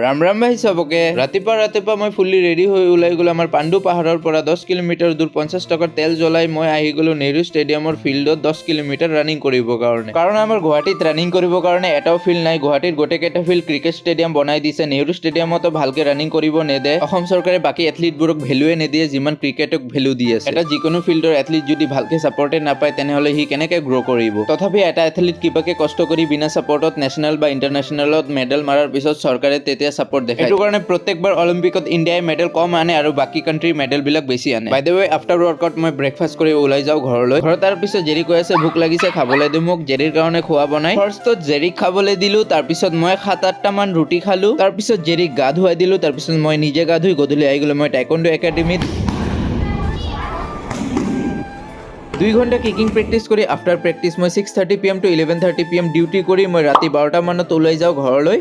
ৰাম ৰাম ভাই চবকে। ৰাতিপুৱা মই ফুল্লি ৰেডি হৈ ওলাই গ'লো আমাৰ পাণ্ডু পাহাৰৰ পৰা 10 কিলোমিটাৰ দূৰ 50 টকাৰ তেল জ্বলাই মই আহি গ'লো নেহৰু ষ্টেডিয়ামৰ ফিল্ডত 10 কিলোমিটাৰ ৰানিং কৰিবৰ কাৰণে। কাৰণ আমাৰ গুৱাহাটীত ৰানিং কৰিবৰ কাৰণে এটাও ফিল্ড নাই। গুৱাহাটীৰ গোটেইকেইটা ফিল্ড ক্ৰিকেট ষ্টেডিয়াম বনাই দিছে। নেহৰু ষ্টেডিয়ামতো ভালকে ৰানিং কৰিব নেদে। অসম চৰকাৰে বাকী এথলিটবোৰক ভেলুৱে নিদিয়ে যিমান ক্ৰিকেটক ভেলু দি আছে। এটা যিকোনো ফিল্ডৰ এথলিট যদি ভালকে ছাপৰ্টে নাপায় তেনেহ'লে সি কেনেকে গ্ৰ' কৰিব। তথাপি এটা এথলিট কিবাকে কষ্ট কৰি বিনা ছাপৰ্টত নেশ্যনেল বা ইণ্টাৰনেশ্যনেলত মেডেল মাৰাৰ পিছত চৰকাৰে তেতিয়া ছাপৰ্ট দেখায়। এইটো কাৰণে প্ৰত্যেকবাৰ অলিম্পিকত ইণ্ডিয়াই মেডেল কম আনে আৰু বাকী কাণ্ট্ৰিৰ মেডেলবিলাক বেছি আনে। বাই দ্য ৱে আফটাৰ ৱৰ্কআউট মই ব্ৰেকফাষ্ট কৰি ওলাই যাওঁ ঘৰলৈ। ঘৰত তাৰ পিছত জেৰি কৈ আছে ভোক লাগিছে খাবলৈ দি মোক। জেৰিৰ কাৰণে খোৱা বনাই ফাৰ্ষ্টত জেৰিক খাবলৈ দিলোঁ। তাৰপিছত মই 7-8টা মান ৰুটি খালোঁ। তাৰপিছত জেৰিক গা ধুৱাই দিলোঁ। তাৰপিছত মই নিজে গা ধুই গধূলি আহি গ'লো মই টাইকোৱাণ্ডো একাডেমীত 2 ঘণ্টা কিকিং প্ৰেক্টিছ কৰি আফটাৰ প্ৰেক্টিছ মই 6:30 PM to 11:30 PM ডিউটি কৰি মই ৰাতি 12টা মানত ওলাই যাওঁ ঘৰলৈ।